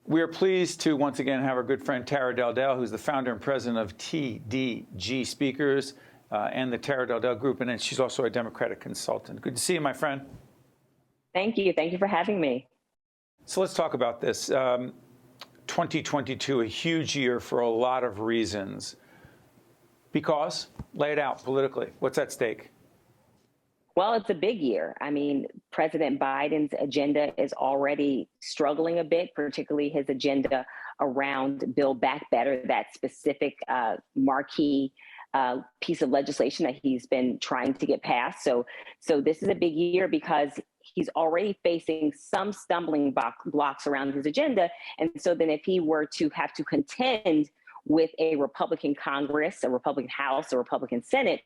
We are pleased to once again have our good friend Tara Dowdell, who's the founder and president of TDG Speakers and the Tara Dowdell Group, and then she's also a Democratic consultant. Good to see you, my friend. Thank you. Thank you for having me. So let's talk about this. 2022, a huge year for a lot of reasons. Because, lay it out politically, what's at stake? Well, it's a big year. I mean, President Biden's agenda is already struggling a bit, particularly his agenda around Build Back Better, that specific marquee piece of legislation that he's been trying to get passed. So this is a big year because he's already facing some stumbling blocks around his agenda. And so then if he were to have to contend with a Republican Congress, a Republican House, a Republican Senate,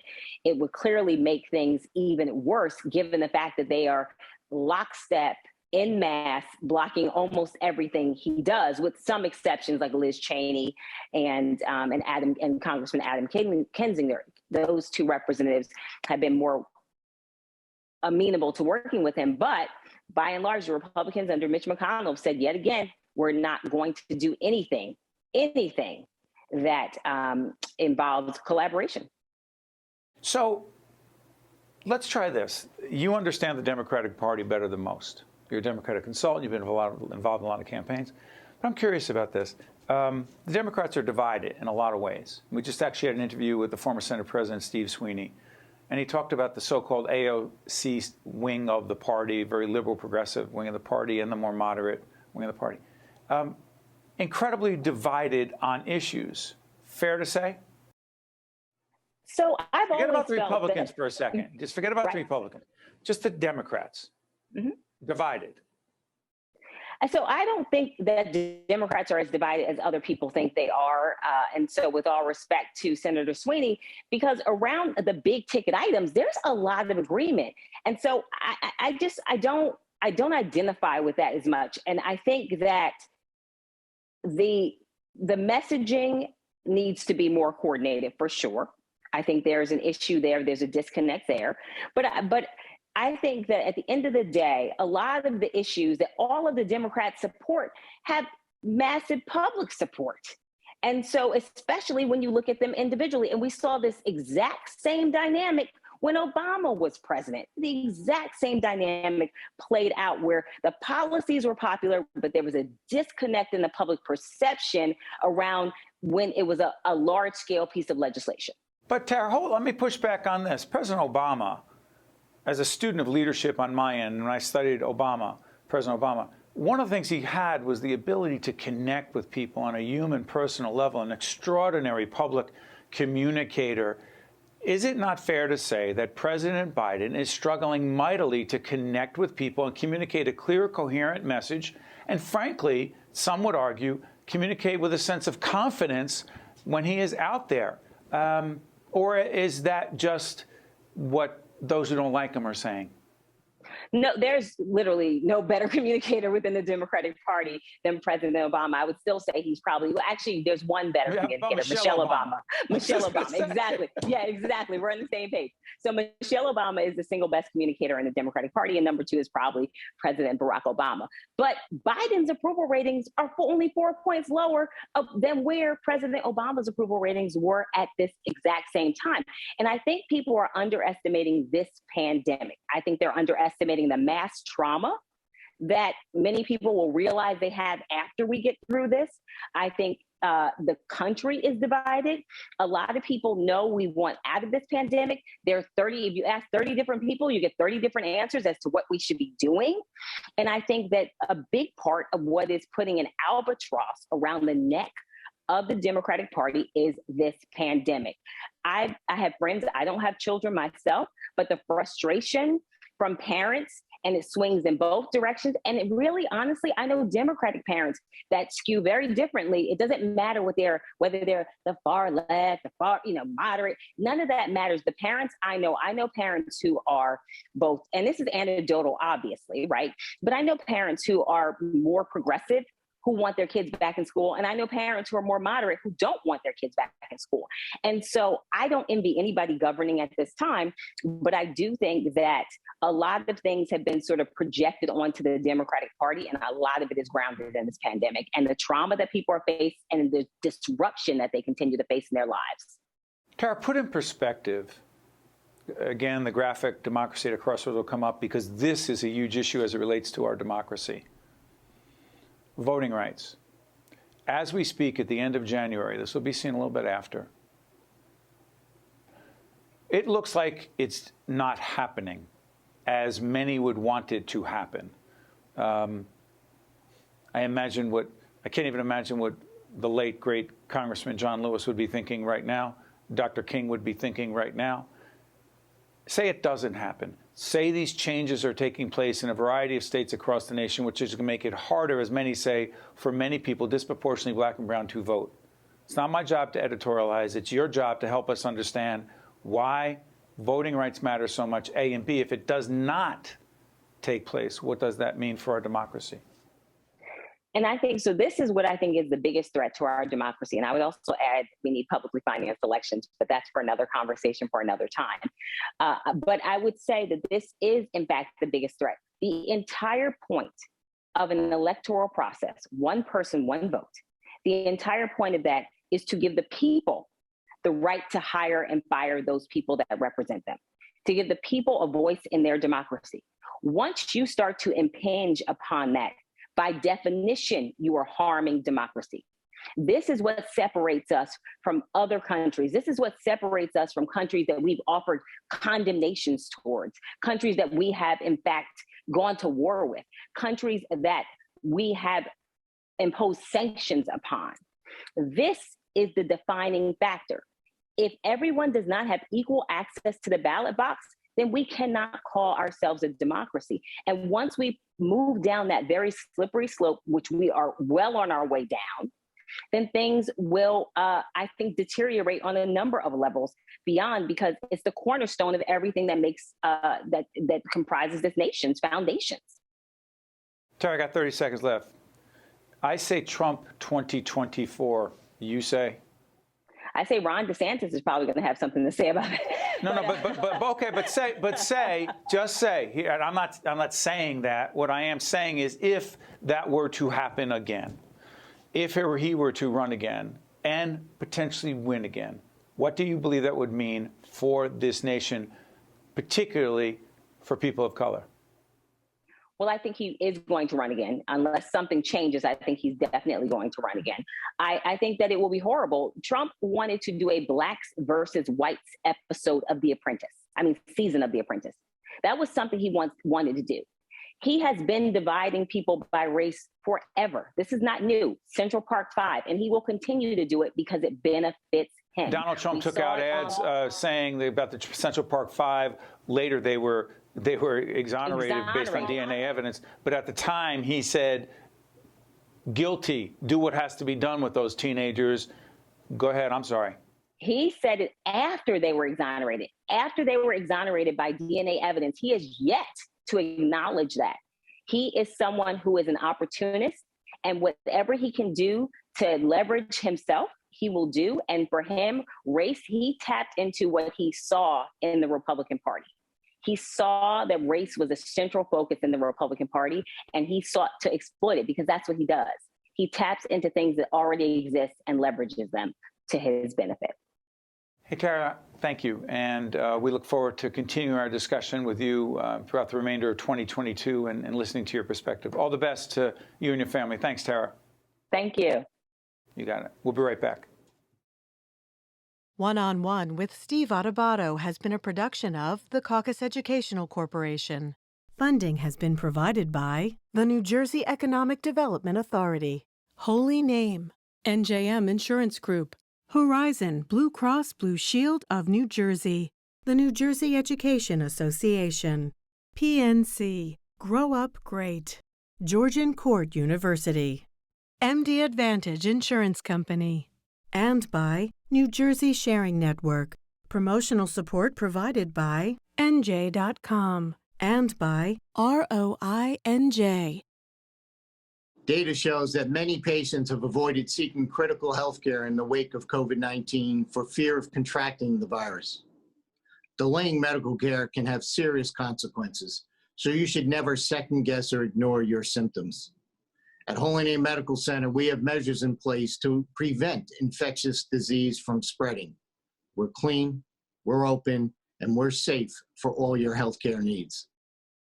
it would clearly make things even worse, given the fact that they are lockstep en masse blocking almost everything he does, with some exceptions like Liz Cheney and Congressman Adam Kinzinger. Those two representatives have been more amenable to working with him. But by and large, the Republicans under Mitch McConnell said yet again, we're not going to do anything that involves collaboration. So let's try this. You understand the Democratic Party better than most. You're a Democratic consultant. You've been involved in a lot of campaigns. But I'm curious about this. The Democrats are divided in a lot of ways. We just actually had an interview with the former Senate President Steve Sweeney, and he talked about the so-called AOC wing of the party, very liberal progressive wing of the party, and the more moderate wing of the party. Incredibly divided on issues. Fair to say? So I've forget always about the felt Republicans that, for a second. Just forget about the Republicans. Just the Democrats. Divided. And so I don't think that the Democrats are as divided as other people think they are. And so with all respect to Senator Sweeney, because around the big ticket items, there's a lot of agreement. And so I don't identify with that as much. And I think that the messaging needs to be more coordinated for sure. I think there's an issue there. There's a disconnect there. But I think that at the end of the day, a lot of the issues that all of the Democrats support have massive public support. And so especially when you look at them individually, and we saw this exact same dynamic when Obama was president. The exact same dynamic played out where the policies were popular, but there was a disconnect in the public perception around when it was a large-scale piece of legislation. But Tara, let me push back on this. President Obama, as a student of leadership on my end, when I studied President Obama, one of the things he had was the ability to connect with people on a human, personal level, an extraordinary public communicator. Is it not fair to say that President Biden is struggling mightily to connect with people and communicate a clear, coherent message, and frankly, some would argue, communicate with a sense of confidence when he is out there? Or is that just what those who don't like him are saying? No, there's literally no better communicator within the Democratic Party than President Obama. I would still say he's probably, well, actually, there's one better communicator, Michelle Obama. Michelle Obama, exactly. Yeah, exactly. We're on the same page. So Michelle Obama is the single best communicator in the Democratic Party, and number two is probably President Barack Obama. But Biden's approval ratings are only 4 points lower than where President Obama's approval ratings were at this exact same time. And I think people are underestimating this pandemic. I think they're underestimating the mass trauma that many people will realize they have after we get through this. I think the country is divided. A lot of people know we want out of this pandemic. There are 30, if you ask 30 different people, you get 30 different answers as to what we should be doing. And I think that a big part of what is putting an albatross around the neck of the Democratic Party is this pandemic. I have friends, I don't have children myself, but the frustration from parents, and it swings in both directions. And it really, honestly, I know Democratic parents that skew very differently. It doesn't matter whether they're the far left, the far, moderate. None of that matters. The parents I know parents who are both, and this is anecdotal, obviously, right? But I know parents who are more progressive, who want their kids back in school. And I know parents who are more moderate who don't want their kids back in school. And so I don't envy anybody governing at this time, but I do think that a lot of things have been sort of projected onto the Democratic Party, and a lot of it is grounded in this pandemic and the trauma that people are facing and the disruption that they continue to face in their lives. Tara, put in perspective, again, the graphic democracy at a crossroads will come up because this is a huge issue as it relates to our democracy. Voting rights. As we speak at the end of January, this will be seen a little bit after, it looks like it's not happening as many would want it to happen. I can't even imagine what the late, great Congressman John Lewis would be thinking right now, Dr. King would be thinking right now. Say it doesn't happen. Say these changes are taking place in a variety of states across the nation, which is going to make it harder, as many say, for many people, disproportionately black and brown, to vote. It's not my job to editorialize. It's your job to help us understand why voting rights matter so much, A, and B, if it does not take place, what does that mean for our democracy? And I think, so this is what I think is the biggest threat to our democracy. And I would also add, we need publicly financed elections, but that's for another conversation for another time. But I would say that this is, in fact, the biggest threat. The entire point of an electoral process, one person, one vote, the entire point of that is to give the people the right to hire and fire those people that represent them, to give the people a voice in their democracy. Once you start to impinge upon that, by definition, you are harming democracy. This is what separates us from other countries. This is what separates us from countries that we've offered condemnations towards, countries that we have, in fact, gone to war with, countries that we have imposed sanctions upon. This is the defining factor. If everyone does not have equal access to the ballot box, then we cannot call ourselves a democracy. And once we move down that very slippery slope, which we are well on our way down, then things will, I think, deteriorate on a number of levels beyond, because it's the cornerstone of everything that makes, that comprises this nation's foundations. Tara, I got 30 seconds left. I say Trump 2024. You say? I say Ron DeSantis is probably going to have something to say about it. Just say. I'm not saying that. What I am saying is, if that were to happen again, if he were to run again and potentially win again, what do you believe that would mean for this nation, particularly for people of color? Well, I think he is going to run again. Unless something changes, I think he's definitely going to run again. I think that it will be horrible. Trump wanted to do a blacks versus whites episode of The Apprentice. Season of The Apprentice. That was something he wanted to do. He has been dividing people by race forever. This is not new. Central Park 5, and he will continue to do it because it benefits him. Donald Trump took out ads saying about the Central Park 5. Later, they were exonerated based on DNA evidence. But at the time, he said, guilty, do what has to be done with those teenagers. Go ahead, I'm sorry. He said it after they were exonerated. After they were exonerated by DNA evidence, he has yet to acknowledge that. He is someone who is an opportunist, and whatever he can do to leverage himself, he will do. And for him, race, he tapped into what he saw in the Republican Party. He saw that race was a central focus in the Republican Party, and he sought to exploit it because that's what he does. He taps into things that already exist and leverages them to his benefit. Hey, Tara, thank you. And we look forward to continuing our discussion with you throughout the remainder of 2022 and listening to your perspective. All the best to you and your family. Thanks, Tara. Thank you. You got it. We'll be right back. One-on-One with Steve Adubato has been a production of the Caucus Educational Corporation. Funding has been provided by the New Jersey Economic Development Authority, Holy Name, NJM Insurance Group, Horizon Blue Cross Blue Shield of New Jersey, the New Jersey Education Association, PNC, Grow Up Great, Georgian Court University, MD Advantage Insurance Company, and by New Jersey Sharing Network. Promotional support provided by NJ.com and by ROINJ. Data shows that many patients have avoided seeking critical health care in the wake of COVID-19 for fear of contracting the virus. Delaying medical care can have serious consequences, so you should never second guess or ignore your symptoms. At Holy Name Medical Center, we have measures in place to prevent infectious disease from spreading. We're clean, we're open, and we're safe for all your healthcare needs.